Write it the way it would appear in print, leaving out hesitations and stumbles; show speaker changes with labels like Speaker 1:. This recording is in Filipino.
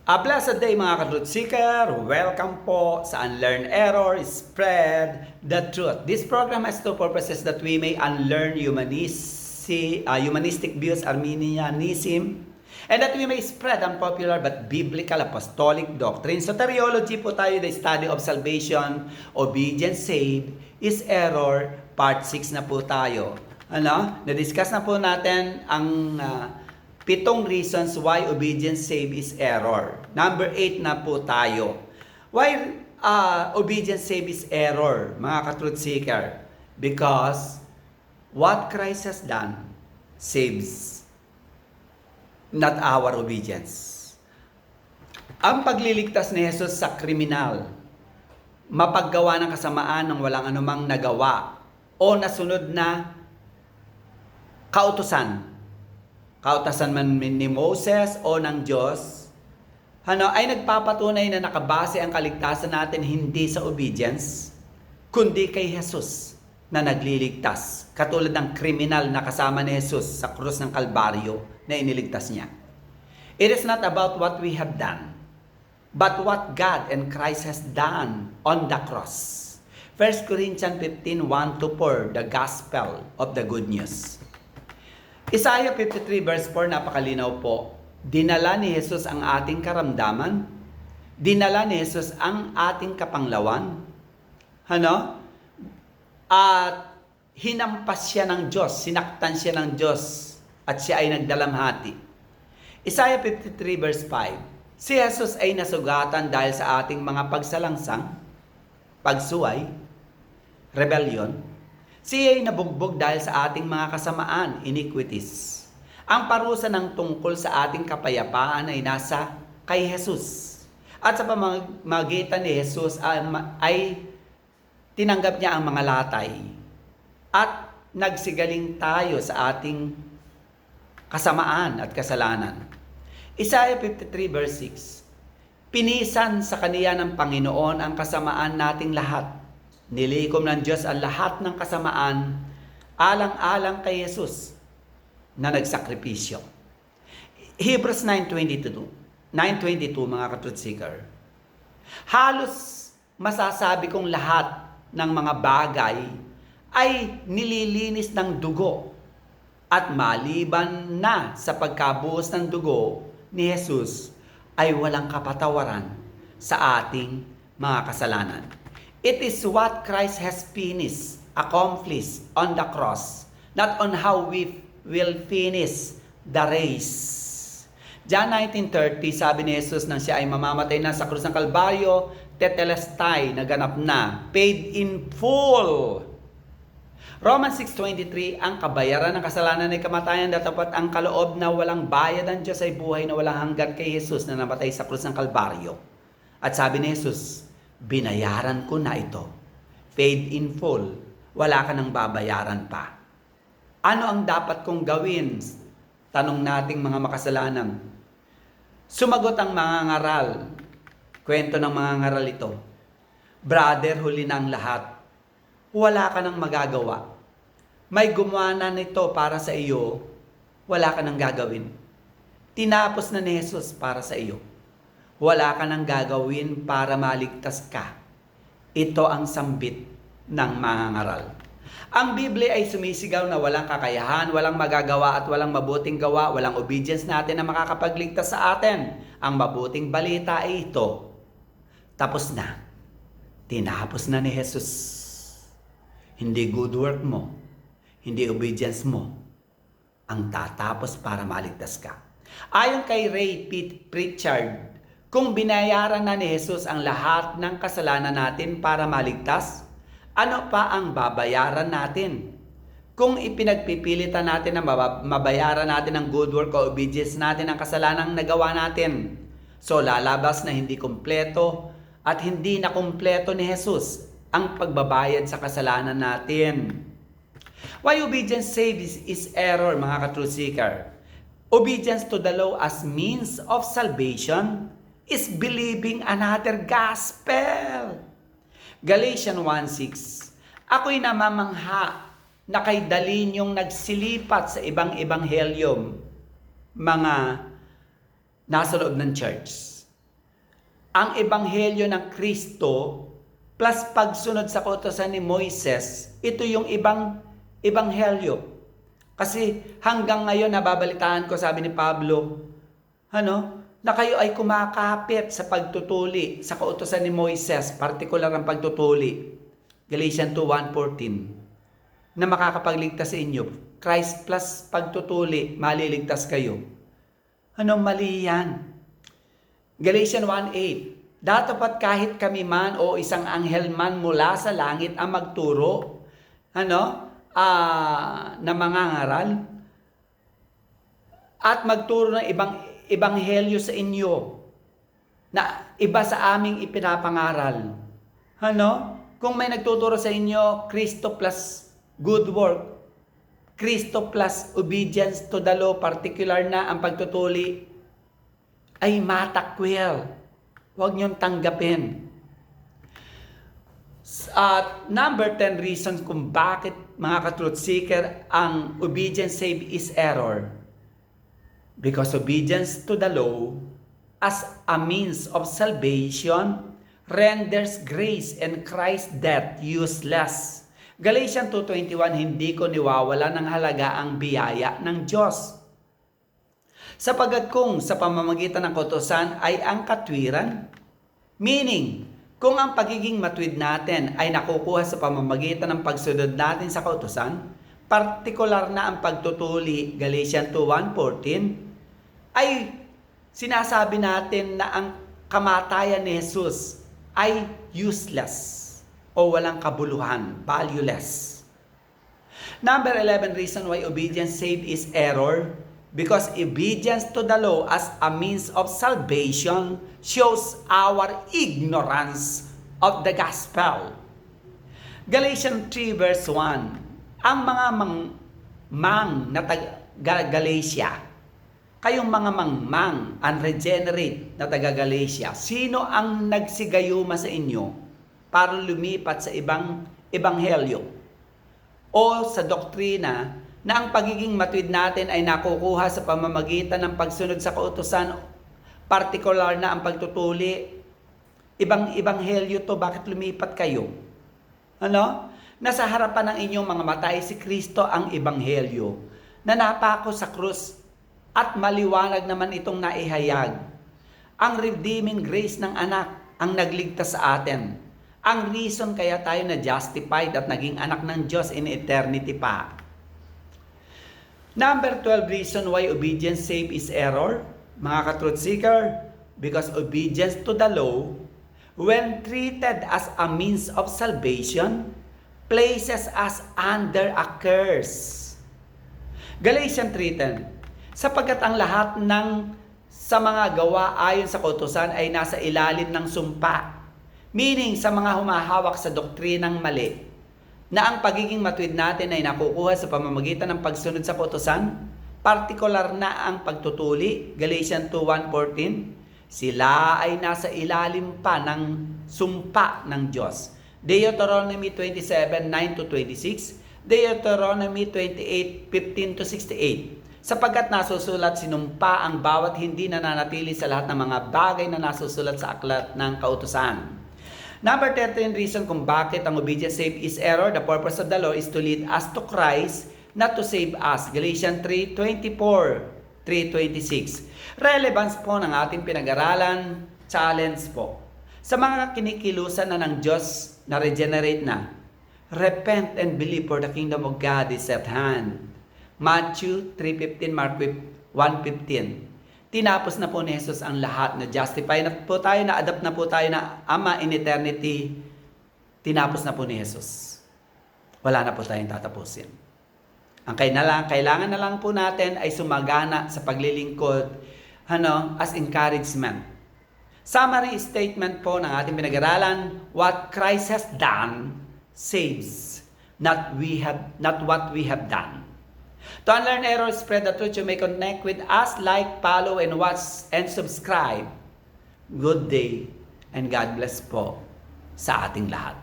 Speaker 1: A blessed day mga ka-truth seeker. Welcome po sa Unlearn Error, Spread the Truth. This program has two purposes: that we may unlearn humanistic views, Arminianism, and that we may spread unpopular but biblical apostolic doctrine. So Teriology po tayo, the study of salvation, obedience saved is error, part 6 na po tayo. Na-discuss na po natin ang 7 reasons why obedience saved is error. Number 8 na po tayo. Why obedience saved is error, mga ka-truth seeker? Because what Christ has done saves, not our obedience. Ang pagliligtas ni Jesus sa kriminal, mapaggawa ng kasamaan ng walang anumang nagawa o nasunod na kautusan man ni Moses o ng Diyos, ay nagpapatunay na nakabase ang kaligtasan natin hindi sa obedience, kundi kay Jesus na nagliligtas. Katulad ng kriminal na kasama ni Jesus sa krus ng Kalbaryo na iniligtas niya. It is not about what we have done, but what God and Christ has done on the cross. 1 Corinthians 15, 1-4, the gospel of the good news. Isaiah 53 verse 4, napakalinaw po. Dinala ni Jesus ang ating karamdaman. Dinala ni Jesus ang ating kapanglawan. At hinampas siya ng Diyos, sinaktan siya ng Diyos, at siya ay nagdalamhati. Isaiah 53 verse 5. Si Jesus ay nasugatan dahil sa ating mga pagsalangsang, pagsuway, rebellion. Siya ay nabugbog dahil sa ating mga kasamaan, iniquities. Ang parusa ng tungkol sa ating kapayapaan ay nasa kay Jesus. At sa pamamagitan ni Jesus ay tinanggap niya ang mga latay. At nagsigaling tayo sa ating kasamaan at kasalanan. Isaiah 53 verse 6. Pinisan sa kaniya ng Panginoon ang kasamaan nating lahat. Nilikom ng Diyos ang lahat ng kasamaan alang-alang kay Jesus na nagsakripisyo. Hebrews 9:22 mga ka-truth seeker. Halos masasabi kong lahat ng mga bagay ay nililinis ng dugo at maliban na sa pagkabuhos ng dugo ni Jesus ay walang kapatawaran sa ating mga kasalanan. It is what Christ has finished, accomplished on the cross, not on how we will finish the race. John 19:30, sabi ni Jesus nang siya ay mamamatay na sa krus ng Kalbaryo, tetelestai, naganap na, paid in full. Romans 6:23, ang kabayaran ng kasalanan ay kamatayan, datapat ang kaloob na walang bayad ng Diyos ay buhay na walang hanggan kay Jesus na namatay sa krus ng Kalbaryo. At sabi ni Jesus, binayaran ko na ito. Paid in full. Wala ka nang babayaran pa. Ano ang dapat kong gawin? Tanong nating mga makasalanan. Sumagot ang mga ngaral. Kwento ng mga ngaral ito. Brother, huli na ang lahat. Wala ka nang magagawa. May gumawa na nito para sa iyo. Wala ka nang gagawin. Tinapos na ni Jesus para sa iyo. Wala ka nang gagawin para maligtas ka. Ito ang sambit ng mga ngaral. Ang Biblia ay sumisigaw na walang kakayahan, walang magagawa at walang mabuting gawa, walang obedience natin na makakapagligtas sa atin. Ang mabuting balita ay ito. Tapos na. Tinapos na ni Jesus. Hindi good work mo, hindi obedience mo, ang tatapos para maligtas ka. Ayon kay Ray Pritchard, kung binayaran na ni Jesus ang lahat ng kasalanan natin para maligtas, ano pa ang babayaran natin? Kung ipinagpipilitan natin na mabayaran natin ang good work o obedience natin ang kasalanang nagawa natin, so lalabas na hindi kumpleto at hindi na kumpleto ni Jesus ang pagbabayad sa kasalanan natin. Why obedience saves is error, mga ka-truth seeker? Obedience to the law as means of salvation is believing another gospel. Galatians 1:6. Ako'y namamangha na kay dalin yung nagsilipat sa ibang ebanghelyo, mga nasa loob ng church. ang ebanghelyo ng Kristo plus pagsunod sa kautusan ni Moises, ito yung ibang ebanghelyo. Kasi hanggang ngayon nababalitaan ko, sabi ni Pablo, na kayo ay kumakapit sa pagtutuli sa kautusan ni Moises, partikular ang pagtutuli. Galatians 2:1-14, na makakapagligtas sa inyo. Christ plus pagtutuli, maliligtas kayo. Mali yan. Galatians 1:8, datapat kahit kami man o isang anghel man mula sa langit ang magturo, na mangangaral at magturo ng ibang ebanghelyo sa inyo na iba sa aming ipinapangaral. Kung may nagtuturo sa inyo, Kristo plus good work, Kristo plus obedience to the law, particular na ang pagtutuli, ay matakwil. Huwag niyong tanggapin. At number 10 reasons kung bakit, mga ka-truth seeker, ang obedience save is error. Because obedience to the law as a means of salvation renders grace and Christ's death useless. Galatians 2:21, hindi ko niwawala ng halaga ang biyaya ng Diyos. Sapagkat kung sa pamamagitan ng kautusan ay ang katwiran, meaning, kung ang pagiging matuwid natin ay nakukuha sa pamamagitan ng pagsunod natin sa kautusan, partikular na ang pagtutuli, Galatians 2:1-14, ay sinasabi natin na ang kamatayan ni Jesus ay useless o walang kabuluhan, valueless. Number 11 reason why obedience save is error. Because obedience to the law as a means of salvation shows our ignorance of the gospel. Galatians 3:1, ang mga mang na taga-Galatia, kayong mga mang unregenerate na taga-Galatia, sino ang nagsigayuma sa inyo para lumipat sa ibang ebanghelyo o sa doktrina na ang pagiging matuwid natin ay nakukuha sa pamamagitan ng pagsunod sa kautusan, partikular na ang pagtutuli, ibang ebanghelyo to, bakit lumipat kayo? Nasa harapan ng inyong mga mata ay si Kristo ang ebanghelyo, na napako sa krus at maliwanag naman itong naihayag. Ang redeeming grace ng anak ang nagligtas sa atin. Ang reason kaya tayo na justified at naging anak ng Diyos in eternity pa. Number 12 reason why obedience save is error, mga ka-truth seeker, because obedience to the law, when treated as a means of salvation, places us under a curse. Galatians 3:10, sapagkat ang lahat sa mga gawa ayon sa kautusan ay nasa ilalim ng sumpa, meaning sa mga humahawak sa doktrinang mali, na ang pagiging matuwid natin ay nakukuha sa pamamagitan ng pagsunod sa kautusan, partikular na ang pagtutuli, Galatians 2:1-14, sila ay nasa ilalim pa ng sumpa ng Diyos. Deuteronomy 27:9-26, Deuteronomy 28:15-68, sapagkat nasusulat, sinumpa ang bawat hindi nananatili sa lahat ng mga bagay na nasusulat sa aklat ng kautusan. Number 13 reason kung bakit ang obedience save is error. The purpose of the law is to lead us to Christ, not to save us. Galatians 3:24-3:26. Relevance po ng ating pinag-aralan, challenge po. Sa mga kinikilusan na ng Diyos na regenerate na, repent and believe, for the kingdom of God is at hand. Matthew 3:15, Mark 1:15. Tinapos na po ni Jesus ang lahat, na justify na po tayo, na adapt na po tayo na Ama in eternity. Tinapos na po ni Jesus. Wala na po tayong tatapusin. Ang kailangan na lang po natin ay sumagana sa paglilingkod, as encouragement. Summary statement po ng ating pinag-aralan, what Christ has done saves, not what we have done. To unlearn error, spread the truth, you may connect with us, like, follow, and watch, and subscribe. Good day, and God bless po sa ating lahat.